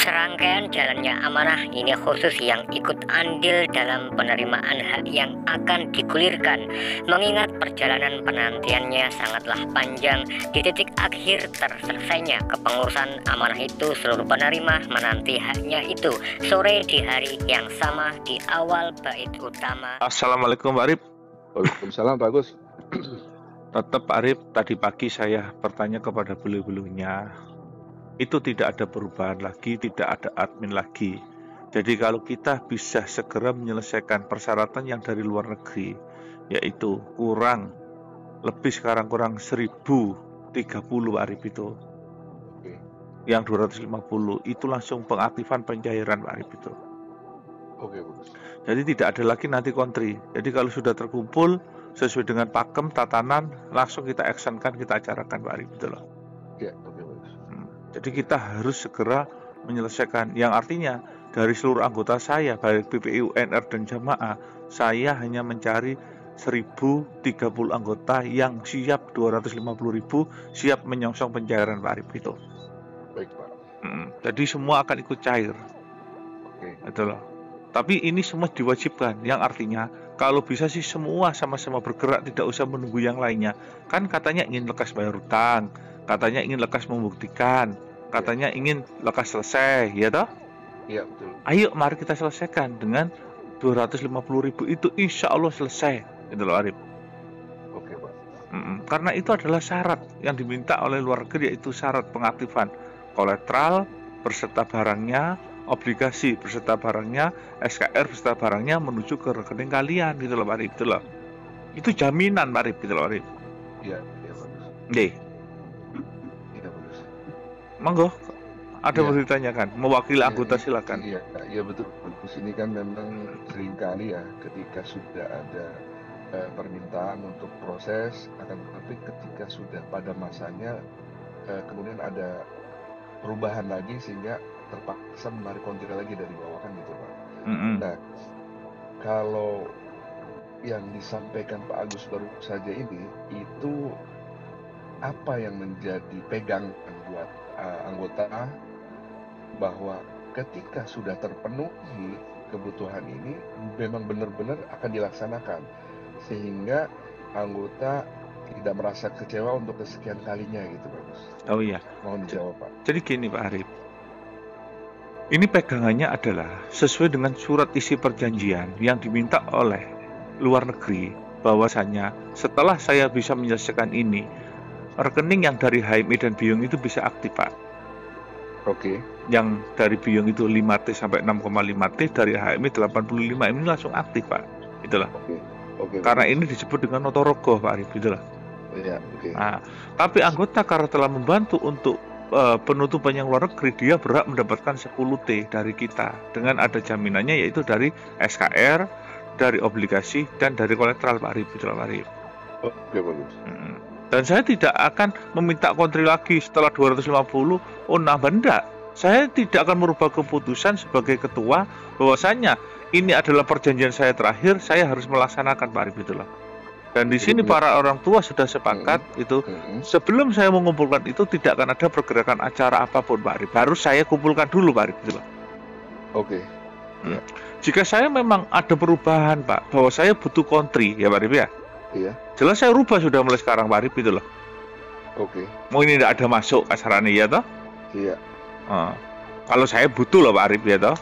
Serangkaian jalannya amanah ini khusus yang ikut andil dalam penerimaan hak yang akan digulirkan, mengingat perjalanan penantiannya sangatlah panjang. Di titik akhir terselesainya kepengurusan amanah itu, seluruh penerima menanti haknya itu sore di hari yang sama di awal bait utama. Assalamualaikum Pak Arif. Waalaikumsalam Pak Agus. Tetap Pak Arif, tadi pagi saya bertanya kepada beliau-beliaunya, itu tidak ada perubahan lagi, tidak ada admin lagi. Jadi kalau kita bisa segera menyelesaikan persyaratan yang dari luar negeri, yaitu sekarang kurang 1030 Pak Arif itu. Oke. Yang 250 itu langsung pengaktifan pencairan Pak Arif itu. Oke, bagus. Jadi tidak ada lagi nanti kontri. Jadi kalau sudah terkumpul sesuai dengan pakem tatanan, langsung kita actionkan, kita acarakan Pak Arif itu loh. Ya, oke, bagus. Jadi kita harus segera menyelesaikan, yang artinya dari seluruh anggota saya, baik PPI, UNR, dan jamaah, saya hanya mencari 1030 anggota yang siap 250.000, siap menyongsong pencairan Pak Arif itu. Baik, Pak. Jadi semua akan ikut cair. Oke. Itu loh. Tapi ini semua diwajibkan, yang artinya kalau bisa sih semua sama-sama bergerak, tidak usah menunggu yang lainnya. Kan katanya ingin lekas bayar utang, katanya ingin lekas membuktikan, katanya ingin lekas selesai, ya toh? Iya, betul. Ayo mari kita selesaikan dengan 250.000 itu, insya Allah selesai. Itu loh Arif. Oke, Pak. Karena itu adalah syarat yang diminta oleh luar negeri, yaitu syarat pengaktifan kolateral beserta barangnya, obligasi beserta barangnya, SKR beserta barangnya menuju ke rekening kalian, gitu loh Pak Arif. Itu loh. Itu jaminan Pak Arif, gitu loh Arif. Iya, bagus. Nih. Iya, bagus. Monggo, ada Ya. mau ditanyakan, mewakili anggota silakan. Iya, betul. Bagus, ini kan memang seringkali ya ketika sudah ada permintaan untuk proses, akan tetapi ketika sudah pada masanya kemudian ada perubahan lagi sehingga terpaksa menarik kontrak lagi dari bawah, kan gitu Pak. Nah, kalau yang disampaikan Pak Agus baru saja ini, itu apa yang menjadi pegangan buat anggota bahwa ketika sudah terpenuhi kebutuhan ini memang benar-benar akan dilaksanakan, sehingga anggota tidak merasa kecewa untuk kesekian kalinya gitu Pak Agus. Oh iya. Mohon dijawab Pak. Jadi gini Pak Arif, ini pegangannya adalah sesuai dengan surat isi perjanjian yang diminta oleh luar negeri, bahwasanya setelah saya bisa menyelesaikan ini, rekening yang dari HMI dan Biyung itu bisa aktif Pak. Oke. Yang dari Biyung itu 5T sampai 6,5T, dari HMI 85 ini langsung aktif Pak. Itulah. Oke. Karena ini disebut dengan notorogo Pak Arif, itulah. Iya, oke. Nah, tapi anggota karena telah membantu untuk penutupan yang luar negeri, dia berhak mendapatkan 10T dari kita dengan ada jaminannya, yaitu dari SKR, dari obligasi, dan dari kolateral Pak Arif, itulah Pak Arif. Oke, bagus. Dan saya tidak akan meminta kontri lagi setelah 250, nambah, enggak. Saya tidak akan merubah keputusan sebagai ketua bahwasanya ini adalah perjanjian saya terakhir, saya harus melaksanakan Pak Arif, itulah. Dan di sini para orang tua sudah sepakat itu, sebelum saya mengumpulkan itu tidak akan ada pergerakan acara apapun Pak Arif. Harus saya kumpulkan dulu Pak Arif, itulah. Oke. Jika saya memang ada perubahan Pak, bahwa saya butuh kontri ya Pak Arif ya. Iya. Jelas saya rubah sudah mulai sekarang Pak Arif, itulah. Oke. Mau ini tidak ada masuk kasarannya ya toh? Iya. Kalau saya butuh loh Pak Arif ya toh,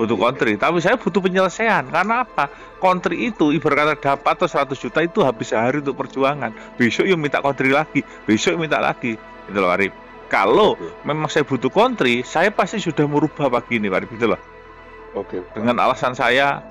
butuh kontri, tapi saya butuh penyelesaian. Karena apa? Kontri itu ibarat kata dapat atau 100 juta itu habis sehari untuk perjuangan. Besok yuk minta kontri lagi, besok yuk minta lagi. Itu loh Pak Arif. Kalau memang saya butuh kontri, saya pasti sudah merubah pagi ini Pak Arif, itu loh. Oke. Dengan alasan saya,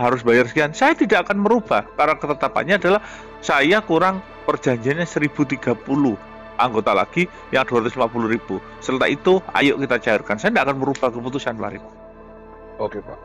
harus bayar sekian, saya tidak akan merubah. Karena ketetapannya adalah saya kurang perjanjiannya 1030 anggota lagi yang 250.000. Setelah itu, ayo kita cairkan. Saya tidak akan merubah keputusan Pak Arif. Oke Pak.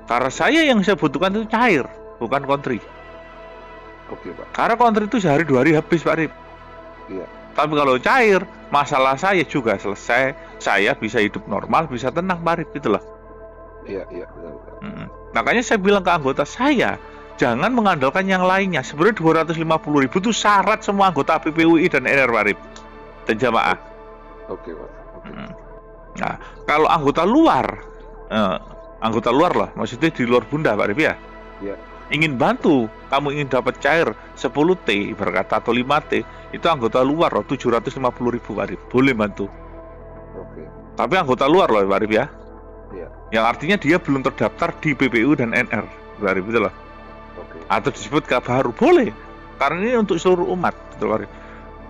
Karena saya yang saya butuhkan itu cair, bukan kontri. Oke Pak. Karena kontri itu sehari 2 hari habis Pak Arif. Iya. Tapi kalau cair, masalah saya juga selesai. Saya bisa hidup normal, bisa tenang Pak Arif, itulah. Iya, benar. Makanya saya bilang ke anggota saya, jangan mengandalkan yang lainnya. Sebenarnya 250.000 itu syarat semua anggota PPUI dan NR Pak Arif dan jamaah. Oke Pak. Nah, kalau anggota luar lah, maksudnya di luar Bunda Pak Arif ya, Ya. ingin bantu, kamu ingin dapat cair 10T berkata atau 5T, itu anggota luar loh, 750.000 Pak Arif, boleh bantu. Oke. Tapi anggota luar loh Pak Arif ya, Ya. yang artinya dia belum terdaftar di PPU dan NR Pak Arif, itu loh. Oke. Atau disebut baru, boleh, karena ini untuk seluruh umat, gitu Pak Arif.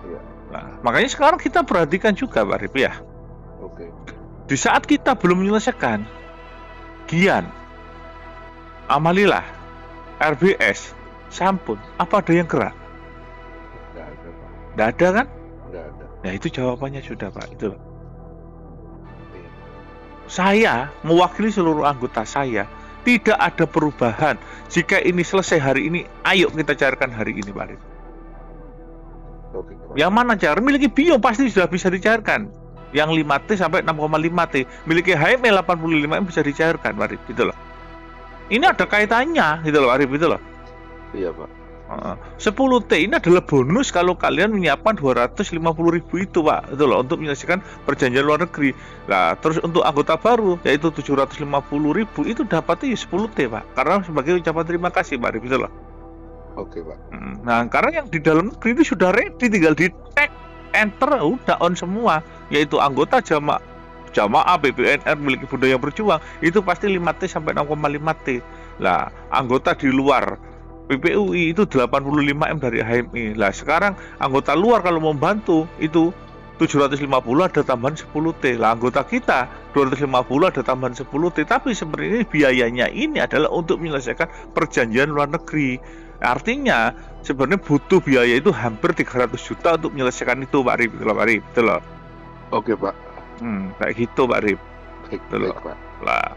Iya. Nah, makanya sekarang kita perhatikan juga Pak Arif ya, Oke. di saat kita belum menyelesaikan Gian, Amalilah, RBS, Sampun, apa ada yang gerak? Nggak ada, Pak. Nggak ada kan? Nggak ada. Nah itu jawabannya sudah Pak, itu. Iya. Saya mewakili seluruh anggota saya, tidak ada perubahan. Jika ini selesai hari ini, ayo kita carikan hari ini Pak Arif. Oke, Pak. Yang mana cara? Miliki bio pasti sudah bisa dicairkan. Yang 5T sampai 6,5T. Miliki HME 85M bisa dicairkan Pak Arif, gitu loh. Ini ada kaitannya, gitu loh Pak Arif, gitu loh. Iya, Pak. 10T ini adalah bonus kalau kalian menyiapkan 250.000 itu Pak, itu loh, untuk menyelesaikan perjanjian luar negeri. Nah, terus untuk anggota baru yaitu 750.000 itu dapatnya 10T Pak, karena sebagai ucapan terima kasih Pak Arif, itu loh. Oke, Pak. Nah, karena yang di dalam negeri itu sudah ready, tinggal di tag, enter, udah on semua, yaitu anggota jamaah BPNR memiliki budaya berjuang, itu pasti 5T sampai 6,5T. Lah, anggota di luar PPUI itu 85M dari HMI. Lah, sekarang anggota luar kalau mau bantu itu 750 ada tambahan 10T. Lah, anggota kita 250 ada tambahan 10T. Tapi sebenarnya biayanya ini adalah untuk menyelesaikan perjanjian luar negeri. Artinya sebenarnya butuh biaya itu hampir 300 juta untuk menyelesaikan itu Pak Arif, Pak Arif, betul loh. Oke, Pak. Kayak gitu Pak Arif. Baik, Betul. baik, Pak. Lah,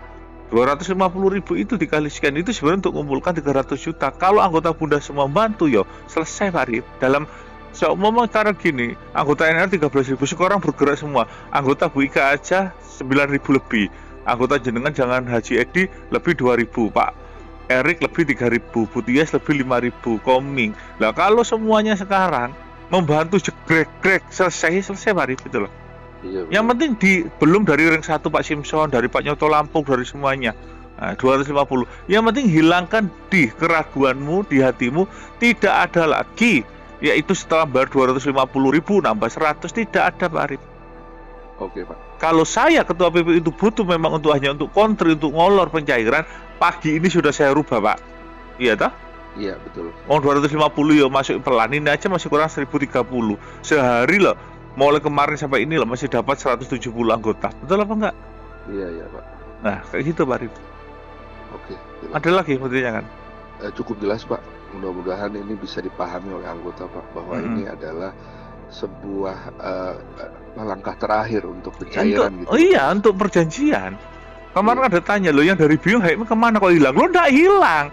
250.000 itu dikali sekian itu sebenarnya untuk mengumpulkan 300 juta. Kalau anggota Bunda semua bantu yo, selesai Pak Arif. Dalam seumpama cara gini, anggota NR 13.000 sekarang bergerak semua. Anggota Bu Ika aja 9.000 lebih. Anggota jenengan jangan Haji Edi lebih 2.000, Pak Erik lebih 3.000, Bu Tias lebih 5.000, Koming. Lah kalau semuanya sekarang membantu jegrek-grek selesai Pak Arif, gitu loh. Iya, Yang penting belum dari ring 1 Pak Simpson, dari Pak Nyoto Lampung, dari semuanya. Nah, 250. Yang penting hilangkan di keraguanmu, di hatimu, tidak ada lagi, yaitu setelah bayar 250.000 nambah 100, tidak ada Pak Arif. Oke, Pak. Kalau saya ketua PPU itu butuh memang hanya untuk kontri, untuk ngolor pencairan, pagi ini sudah saya rubah Pak. Iya toh? Iya, betul. Mau 250 ya masuk pelan, ini aja masih kurang 1030 sehari loh. Mulai kemarin sampai ini loh masih dapat 170 anggota. Betul apa enggak? Iya, iya, Pak. Nah, kayak gitu Pak Arif. Oke. Jelas. Ada lagi maksudnya kan? Cukup jelas, Pak. Mudah-mudahan ini bisa dipahami oleh anggota, Pak, bahwa ini adalah sebuah langkah terakhir untuk pencairan gitu. Oh iya, untuk perjanjian. Kemarin ada tanya loh, yang dari Bio HMI kemana kok hilang? Lo enggak hilang.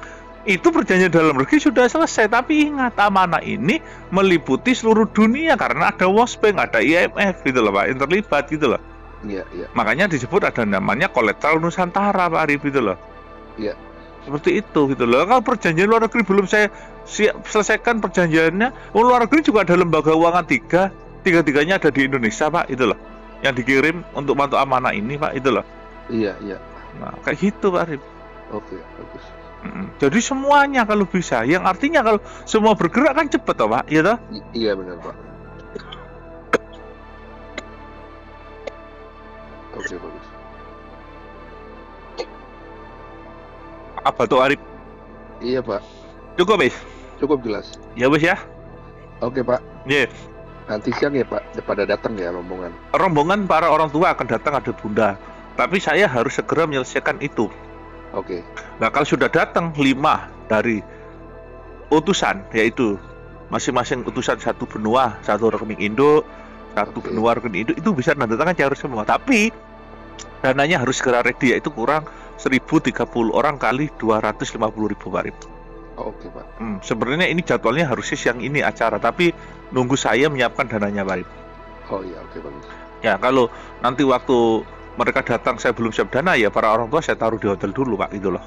Itu perjanjian dalam negeri sudah selesai, tapi ingat amanah ini meliputi seluruh dunia karena ada World Bank, ada IMF gitu loh Pak, yang terlibat gitu loh. Iya, iya. Makanya disebut ada namanya kolateral Nusantara Pak Arif gitu loh. Iya. Seperti itu gitu loh. Kalau perjanjian luar negeri belum saya selesaikan perjanjiannya, luar negeri juga ada lembaga keuangan tiga-tiganya ada di Indonesia Pak, itu loh. Yang dikirim untuk bantu amanah ini Pak, itu loh. Iya, iya. Nah, kayak gitu Pak Arif. Oke, bagus. Jadi semuanya kalau bisa, yang artinya kalau semua bergerak kan cepet toh Pak, iya toh? Iya, benar Pak. Oke, bagus. Apa tuh Arif? Iya, Pak. Cukup Bis? Cukup jelas. Ya Bis ya? Oke, Pak. Iya. Nanti siang ya Pak, pada datang ya rombongan. Rombongan para orang tua akan datang, ada Bunda. Tapi saya harus segera menyelesaikan itu. Oke. Nah kalau sudah datang 5 dari utusan, yaitu masing-masing utusan satu benua, satu rekening Indo, satu benua rekening Indo, itu bisa tanda tangan cair semua. Tapi dananya harus segera ready, yaitu kurang 1.030 orang kali 250.000 Pak Arif. Oke Pak. Sebenarnya ini jadwalnya harusnya siang ini acara, tapi nunggu saya menyiapkan dananya Pak Arif. Oh iya, oke, bagus. Ya kalau nanti waktu mereka datang saya belum siap dana, ya para orang tua saya taruh di hotel dulu Pak, gitu loh.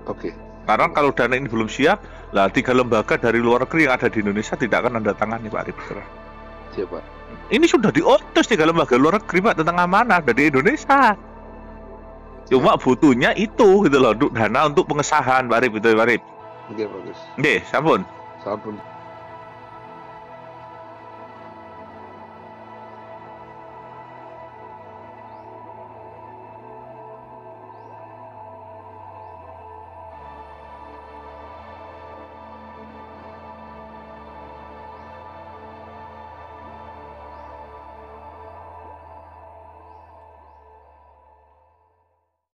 Oke. Karena kalau dana ini belum siap, lah 3 lembaga dari luar negeri yang ada di Indonesia tidak akan tanda tangan nih Pak Arif. Siap Pak. Ini sudah diutus 3 lembaga luar negeri Pak tentang amanah dari Indonesia. Cuma butuhnya itu gitu loh, untuk dana untuk pengesahan Pak Arif, itu Pak Arif. Oke, bagus. Nggih, sampun. Sampun.